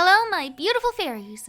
Hello, my beautiful fairies.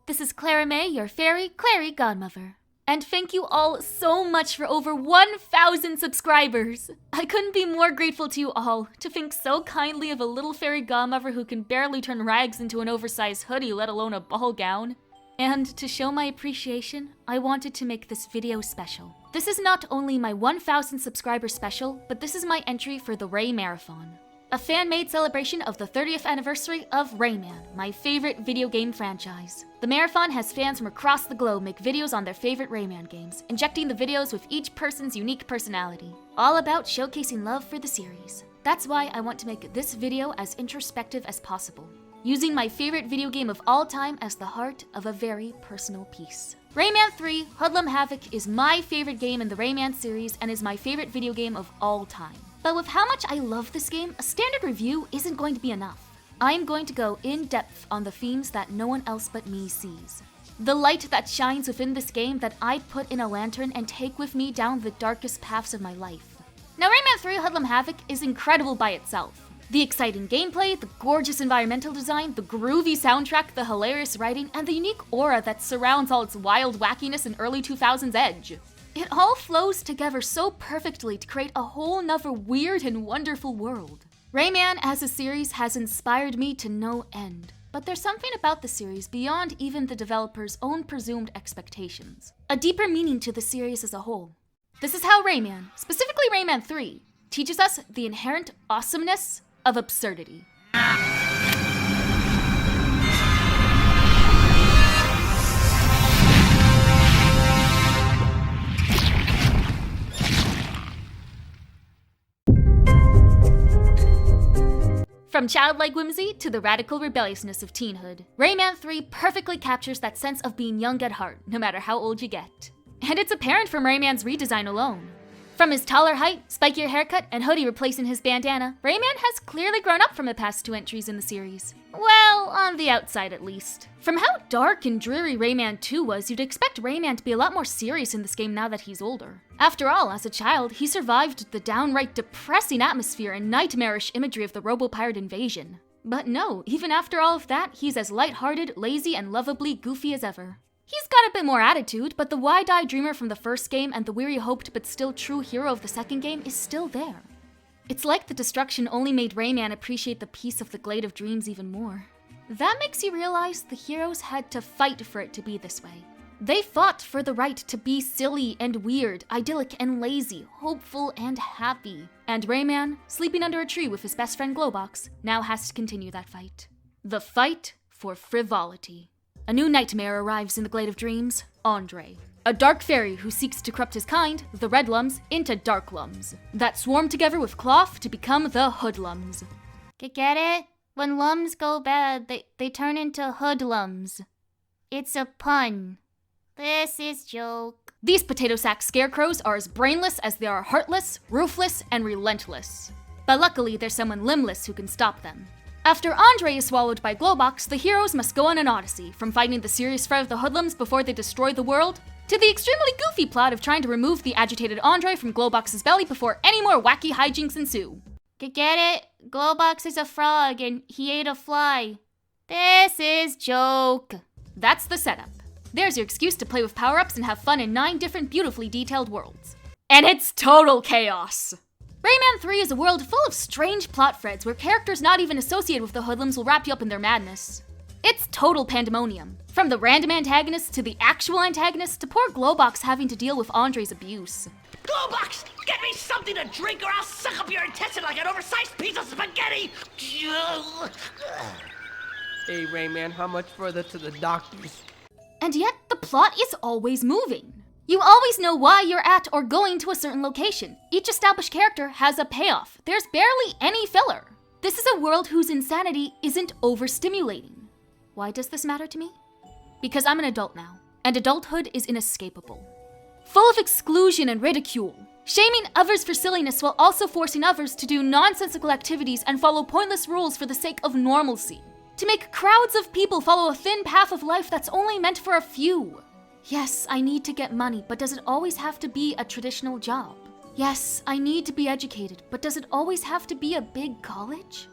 This is Clara May, your fairy, Clairy Godmother. And thank you all so much for over 1,000 subscribers. I couldn't be more grateful to you all, to think so kindly of a little fairy godmother who can barely turn rags into an oversized hoodie, let alone a ball gown. And to show my appreciation, I wanted to make this video special. This is not only my 1,000 subscriber special, but this is my entry for the Ray Marathon. A fan-made celebration of the 30th anniversary of Rayman, my favorite video game franchise. The marathon has fans from across the globe make videos on their favorite Rayman games, injecting the videos with each person's unique personality. All about showcasing love for the series. That's why I want to make this video as introspective as possible, using my favorite video game of all time as the heart of a very personal piece. Rayman 3 Hoodlum Havoc is my favorite game in the Rayman series and is my favorite video game of all time. But with how much I love this game, a standard review isn't going to be enough. I'm going to go in depth on the themes that no one else but me sees. The light that shines within this game that I put in a lantern and take with me down the darkest paths of my life. Now, Rayman 3 Hoodlum Havoc is incredible by itself. The exciting gameplay, the gorgeous environmental design, the groovy soundtrack, the hilarious writing, and the unique aura that surrounds all its wild wackiness and early 2000s edge. It all flows together so perfectly to create a whole nother weird and wonderful world. Rayman as a series has inspired me to no end, but there's something about the series beyond even the developer's own presumed expectations. A deeper meaning to the series as a whole. This is how Rayman, specifically Rayman 3, teaches us the inherent awesomeness of absurdity. From childlike whimsy to the radical rebelliousness of teenhood, Rayman 3 perfectly captures that sense of being young at heart, no matter how old you get. And it's apparent from Rayman's redesign alone. From his taller height, spikier haircut, and hoodie replacing his bandana, Rayman has clearly grown up from the past two entries in the series. Well, on the outside at least. From how dark and dreary Rayman 2 was, you'd expect Rayman to be a lot more serious in this game now that he's older. After all, as a child, he survived the downright depressing atmosphere and nightmarish imagery of the Robo-Pirate invasion. But no, even after all of that, he's as lighthearted, lazy, and lovably goofy as ever. He's got a bit more attitude, but the wide-eyed dreamer from the first game and the weary-hoped but still true hero of the second game is still there. It's like the destruction only made Rayman appreciate the peace of the Glade of Dreams even more. That makes you realize the heroes had to fight for it to be this way. They fought for the right to be silly and weird, idyllic and lazy, hopeful and happy. And Rayman, sleeping under a tree with his best friend Glowbox, now has to continue that fight. The fight for frivolity. A new nightmare arrives in the Glade of Dreams, Andre. A dark fairy who seeks to corrupt his kind, the Redlums, into Darklums, that swarm together with cloth to become the Hoodlums. Get it? When lums go bad, they turn into hoodlums. It's a pun. This is joke. These potato sack scarecrows are as brainless as they are heartless, ruthless, and relentless. But luckily, there's someone limbless who can stop them. After Andre is swallowed by Glowbox, the heroes must go on an odyssey, from fighting the serious threat of the Hoodlums before they destroy the world, to the extremely goofy plot of trying to remove the agitated Andre from Glowbox's belly before any more wacky hijinks ensue. Get it? Glowbox is a frog and he ate a fly. This is joke. That's the setup. There's your excuse to play with power-ups and have fun in 9 different beautifully detailed worlds. And it's total chaos! Rayman 3 is a world full of strange plot threads where characters not even associated with the Hoodlums will wrap you up in their madness. It's total pandemonium. From the random antagonists to the actual antagonists to poor Glowbox having to deal with Andre's abuse. Glowbox, get me something to drink or I'll suck up your intestine like an oversized piece of spaghetti! Hey Rayman, how much further to the doctors? And yet, the plot is always moving. You always know why you're at or going to a certain location. Each established character has a payoff. There's barely any filler. This is a world whose insanity isn't overstimulating. Why does this matter to me? Because I'm an adult now, and adulthood is inescapable. Full of exclusion and ridicule, shaming others for silliness while also forcing others to do nonsensical activities and follow pointless rules for the sake of normalcy. To make crowds of people follow a thin path of life that's only meant for a few. Yes, I need to get money, but does it always have to be a traditional job? Yes, I need to be educated, but does it always have to be a big college?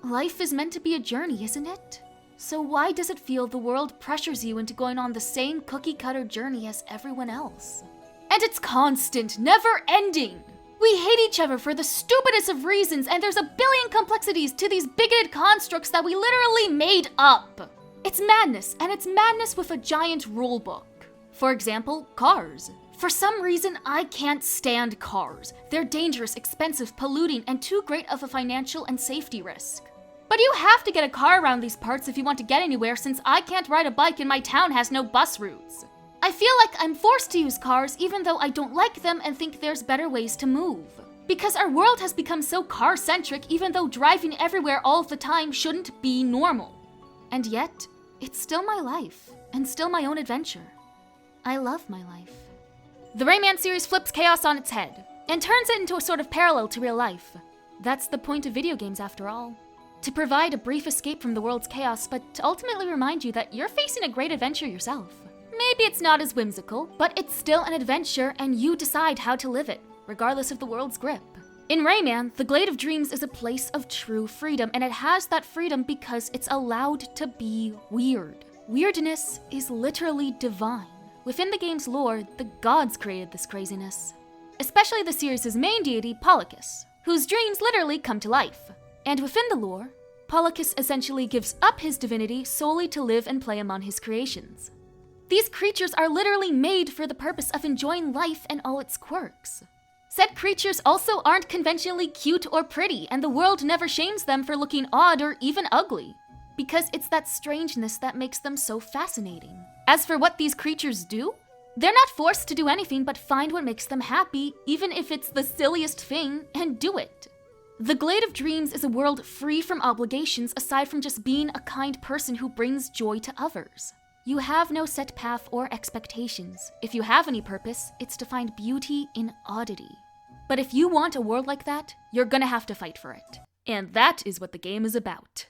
Life is meant to be a journey, isn't it? So why does it feel the world pressures you into going on the same cookie-cutter journey as everyone else? And it's constant, never-ending! We hate each other for the stupidest of reasons, and there's a billion complexities to these bigoted constructs that we literally made up. It's madness, and it's madness with a giant rulebook. For example, cars. For some reason, I can't stand cars. They're dangerous, expensive, polluting, and too great of a financial and safety risk. But you have to get a car around these parts if you want to get anywhere, since I can't ride a bike and my town has no bus routes. I feel like I'm forced to use cars even though I don't like them and think there's better ways to move. Because our world has become so car-centric even though driving everywhere all the time shouldn't be normal. And yet, it's still my life, and still my own adventure. I love my life. The Rayman series flips chaos on its head, and turns it into a sort of parallel to real life. That's the point of video games after all. To provide a brief escape from the world's chaos, but to ultimately remind you that you're facing a great adventure yourself. Maybe it's not as whimsical, but it's still an adventure and you decide how to live it, regardless of the world's grip. In Rayman, the Glade of Dreams is a place of true freedom, and it has that freedom because it's allowed to be weird. Weirdness is literally divine. Within the game's lore, the gods created this craziness. Especially the series' main deity, Polycus, whose dreams literally come to life. And within the lore, Polycus essentially gives up his divinity solely to live and play among his creations. These creatures are literally made for the purpose of enjoying life and all its quirks. Said creatures also aren't conventionally cute or pretty, and the world never shames them for looking odd or even ugly, because it's that strangeness that makes them so fascinating. As for what these creatures do, they're not forced to do anything but find what makes them happy, even if it's the silliest thing, and do it. The Glade of Dreams is a world free from obligations aside from just being a kind person who brings joy to others. You have no set path or expectations. If you have any purpose, it's to find beauty in oddity. But if you want a world like that, you're gonna have to fight for it. And that is what the game is about.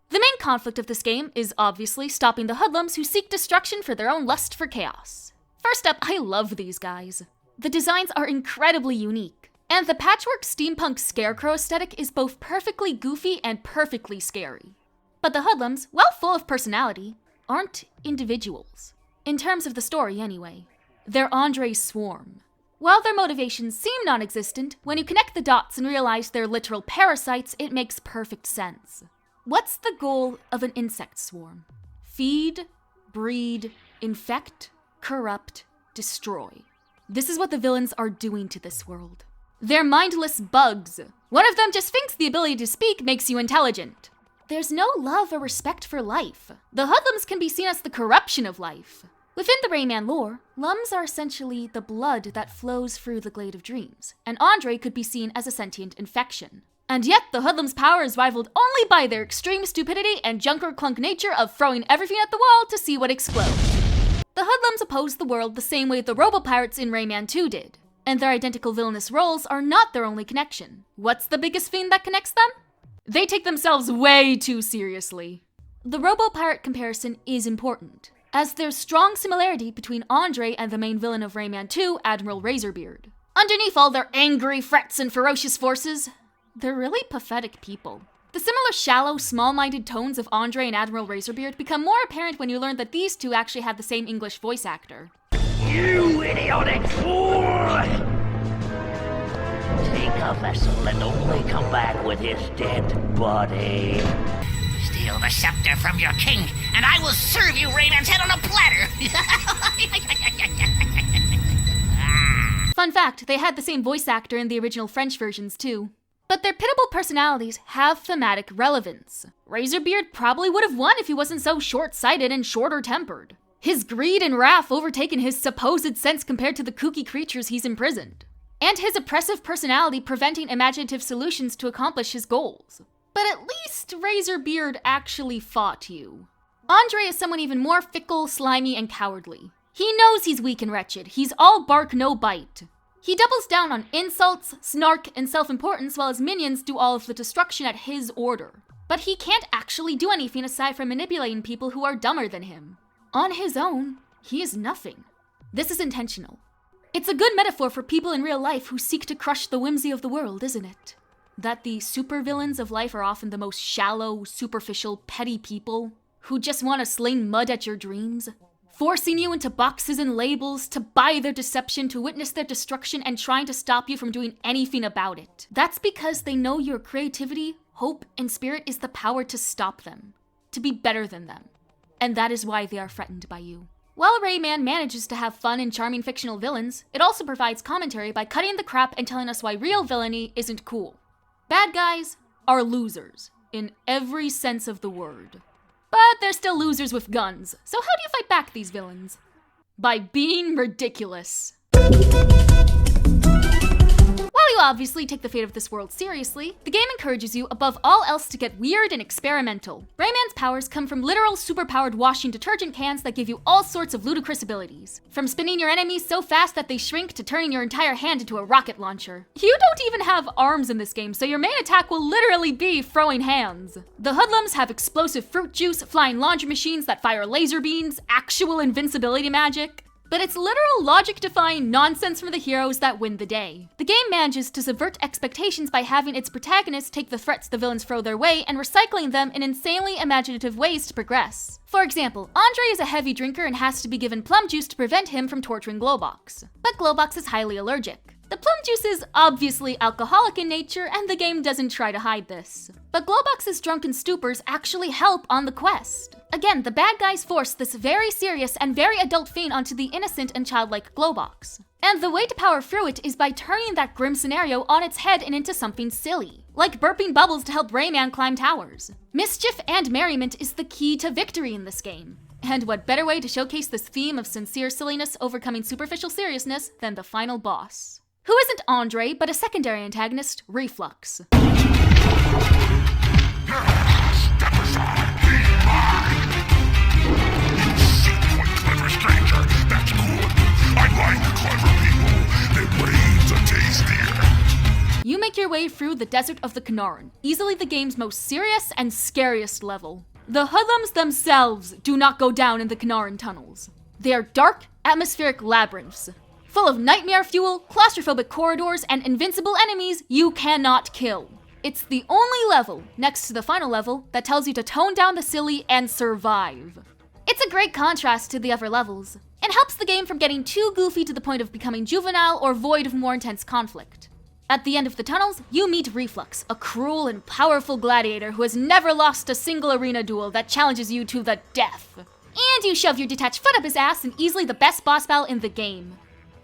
The main conflict of this game is obviously stopping the Hoodlums who seek destruction for their own lust for chaos. First up, I love these guys. The designs are incredibly unique, and the patchwork steampunk scarecrow aesthetic is both perfectly goofy and perfectly scary. But the Hoodlums, while full of personality, aren't individuals. In terms of the story, anyway. They're Andre's swarm. While their motivations seem non-existent, when you connect the dots and realize they're literal parasites, it makes perfect sense. What's the goal of an insect swarm? Feed, breed, infect, corrupt, destroy. This is what the villains are doing to this world. They're mindless bugs. One of them just thinks the ability to speak makes you intelligent. There's no love or respect for life. The Hoodlums can be seen as the corruption of life. Within the Rayman lore, Lums are essentially the blood that flows through the Glade of Dreams, and Andre could be seen as a sentient infection. And yet, the Hoodlums' power is rivaled only by their extreme stupidity and junker clunk nature of throwing everything at the wall to see what explodes. The Hoodlums oppose the world the same way the Robo-Pirates in Rayman 2 did, and their identical villainous roles are not their only connection. What's the biggest thing that connects them? They take themselves way too seriously. The Robo-Pirate comparison is important, as there's strong similarity between Andre and the main villain of Rayman 2, Admiral Razorbeard. Underneath all their angry threats and ferocious forces, they're really pathetic people. The similar shallow, small-minded tones of Andre and Admiral Razorbeard become more apparent when you learn that these two actually have the same English voice actor. You idiotic fool! Take a vessel and only come back with his dead body. Steal the scepter from your king, and I will serve you Rayman's head on a platter! Fun fact, they had the same voice actor in the original French versions too. But their pitiable personalities have thematic relevance. Razorbeard probably would have won if he wasn't so short-sighted and shorter-tempered. His greed and wrath overtaken his supposed sense compared to the kooky creatures he's imprisoned. And his oppressive personality preventing imaginative solutions to accomplish his goals. But at least Razorbeard actually fought you. Andre is someone even more fickle, slimy, and cowardly. He knows he's weak and wretched. He's all bark, no bite. He doubles down on insults, snark, and self-importance while his minions do all of the destruction at his order. But he can't actually do anything aside from manipulating people who are dumber than him. On his own, he is nothing. This is intentional. It's a good metaphor for people in real life who seek to crush the whimsy of the world, isn't it? That the supervillains of life are often the most shallow, superficial, petty people who just want to sling mud at your dreams, forcing you into boxes and labels, to buy their deception, to witness their destruction, and trying to stop you from doing anything about it. That's because they know your creativity, hope, and spirit is the power to stop them, to be better than them. And that is why they are threatened by you. While Rayman manages to have fun and charming fictional villains, it also provides commentary by cutting the crap and telling us why real villainy isn't cool. Bad guys are losers, in every sense of the word. But they're still losers with guns, so how do you fight back these villains? By being ridiculous. While you obviously take the fate of this world seriously, the game encourages you above all else to get weird and experimental. Rayman's powers come from literal superpowered washing detergent cans that give you all sorts of ludicrous abilities. From spinning your enemies so fast that they shrink to turning your entire hand into a rocket launcher. You don't even have arms in this game, so your main attack will literally be throwing hands. The Hoodlums have explosive fruit juice, flying laundry machines that fire laser beams, actual invincibility magic. But it's literal logic-defying nonsense from the heroes that win the day. The game manages to subvert expectations by having its protagonists take the threats the villains throw their way and recycling them in insanely imaginative ways to progress. For example, Andre is a heavy drinker and has to be given plum juice to prevent him from torturing Glowbox. But Glowbox is highly allergic. The plum juice is obviously alcoholic in nature, and the game doesn't try to hide this. But Glowbox's drunken stupors actually help on the quest. Again, the bad guys force this very serious and very adult theme onto the innocent and childlike Glowbox. And the way to power through it is by turning that grim scenario on its head and into something silly. Like burping bubbles to help Rayman climb towers. Mischief and merriment is the key to victory in this game. And what better way to showcase this theme of sincere silliness overcoming superficial seriousness than the final boss? Who isn't Andre, but a secondary antagonist, Reflux. Step aside, be mine! You sick one clever stranger, that's good. I like clever people, their brains are tastier. You make your way through the desert of the Canaran, easily the game's most serious and scariest level. The Hoodlums themselves do not go down in the Canaran tunnels. They are dark, atmospheric labyrinths, full of nightmare fuel, claustrophobic corridors, and invincible enemies you cannot kill. It's the only level, next to the final level, that tells you to tone down the silly and survive. It's a great contrast to the other levels, and helps the game from getting too goofy to the point of becoming juvenile or void of more intense conflict. At the end of the tunnels, you meet Reflux, a cruel and powerful gladiator who has never lost a single arena duel that challenges you to the death. And you shove your detached foot up his ass in easily the best boss battle in the game.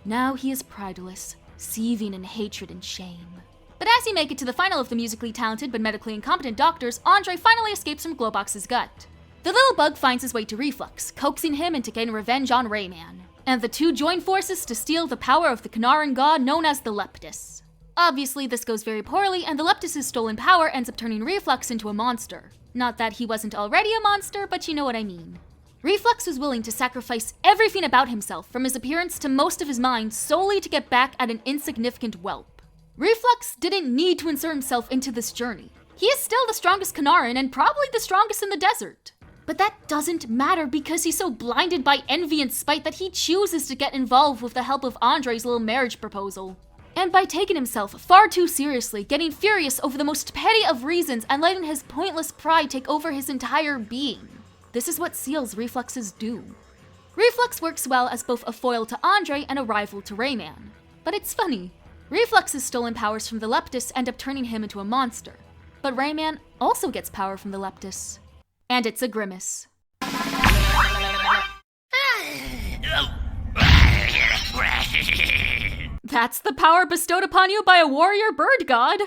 Now he is prideless, seething in hatred and shame. But as you make it to the final of the musically talented but medically incompetent doctors, Andre finally escapes from Glowbox's gut. The little bug finds his way to Reflux, coaxing him into getting revenge on Rayman. And the two join forces to steal the power of the Canaran god known as the Leptis. Obviously, this goes very poorly, and the Leptis' stolen power ends up turning Reflux into a monster. Not that he wasn't already a monster, but you know what I mean. Reflux was willing to sacrifice everything about himself, from his appearance to most of his mind, solely to get back at an insignificant whelp. Reflux didn't need to insert himself into this journey. He is still the strongest Canaran and probably the strongest in the desert. But that doesn't matter because he's so blinded by envy and spite that he chooses to get involved with the help of Andre's little marriage proposal. And by taking himself far too seriously, getting furious over the most petty of reasons and letting his pointless pride take over his entire being. This is what seals Reflux's doom. Reflux works well as both a foil to Andre and a rival to Rayman. But it's funny. Reflux's stolen powers from the Leptis end up turning him into a monster. But Rayman also gets power from the Leptis. And it's a grimace. That's the power bestowed upon you by a warrior bird god.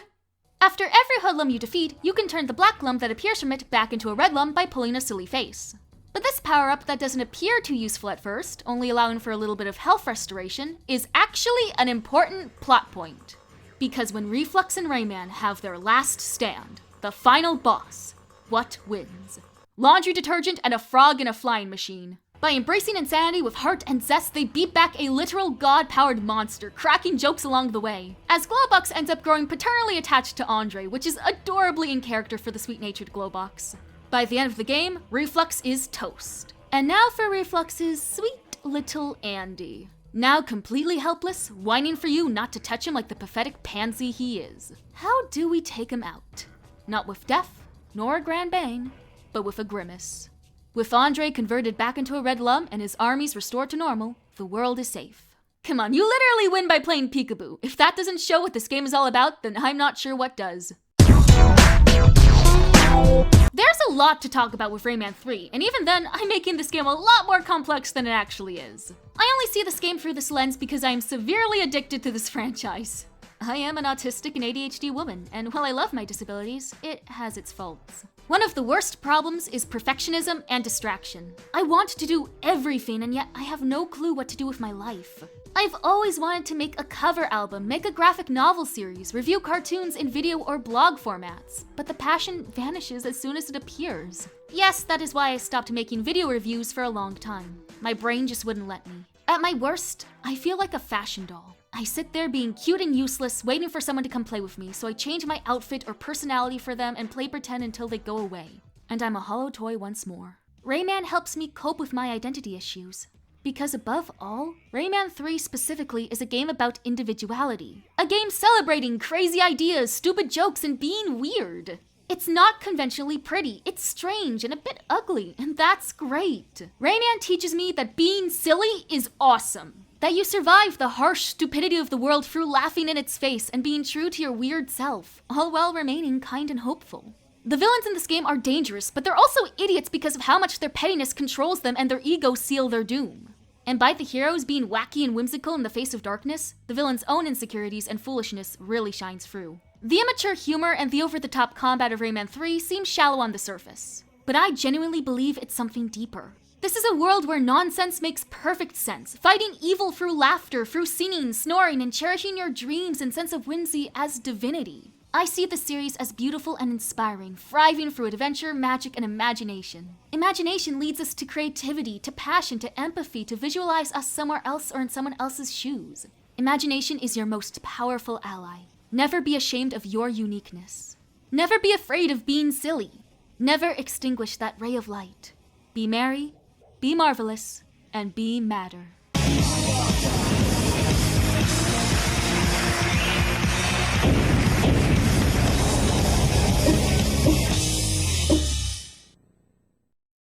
After every Hoodlum you defeat, you can turn the black lump that appears from it back into a red lump by pulling a silly face. But this power-up that doesn't appear too useful at first, only allowing for a little bit of health restoration, is actually an important plot point. Because when Reflux and Rayman have their last stand, the final boss, what wins? Laundry detergent and a frog in a flying machine. By embracing insanity with heart and zest, they beat back a literal god-powered monster, cracking jokes along the way. As Glowbox ends up growing paternally attached to Andre, which is adorably in character for the sweet-natured Glowbox. By the end of the game, Reflux is toast. And now for Reflux's sweet little Andy. Now completely helpless, whining for you not to touch him like the pathetic pansy he is. How do we take him out? Not with death, nor a grand bang, but with a grimace. With Andre converted back into a red lum and his armies restored to normal, the world is safe. Come on, you literally win by playing peekaboo. If that doesn't show what this game is all about, then I'm not sure what does. There's a lot to talk about with Rayman 3, and even then, I'm making this game a lot more complex than it actually is. I only see this game through this lens because I am severely addicted to this franchise. I am an autistic and ADHD woman, and while I love my disabilities, it has its faults. One of the worst problems is perfectionism and distraction. I want to do everything, and yet I have no clue what to do with my life. I've always wanted to make a cover album, make a graphic novel series, review cartoons in video or blog formats, but the passion vanishes as soon as it appears. Yes, that is why I stopped making video reviews for a long time. My brain just wouldn't let me. At my worst, I feel like a fashion doll. I sit there being cute and useless, waiting for someone to come play with me, so I change my outfit or personality for them and play pretend until they go away. And I'm a hollow toy once more. Rayman helps me cope with my identity issues. Because above all, Rayman 3 specifically is a game about individuality. A game celebrating crazy ideas, stupid jokes, and being weird. It's not conventionally pretty, it's strange and a bit ugly, and that's great. Rayman teaches me that being silly is awesome. That you survive the harsh stupidity of the world through laughing in its face and being true to your weird self, all while remaining kind and hopeful. The villains in this game are dangerous, but they're also idiots because of how much their pettiness controls them and their ego seal their doom. And by the heroes being wacky and whimsical in the face of darkness, the villains' own insecurities and foolishness really shines through. The immature humor and the over-the-top combat of Rayman 3 seem shallow on the surface, but I genuinely believe it's something deeper. This is a world where nonsense makes perfect sense, fighting evil through laughter, through singing, snoring, and cherishing your dreams and sense of whimsy as divinity. I see the series as beautiful and inspiring, thriving through adventure, magic, and imagination. Imagination leads us to creativity, to passion, to empathy, to visualize us somewhere else or in someone else's shoes. Imagination is your most powerful ally. Never be ashamed of your uniqueness. Never be afraid of being silly. Never extinguish that ray of light. Be merry, be marvelous, and be matter.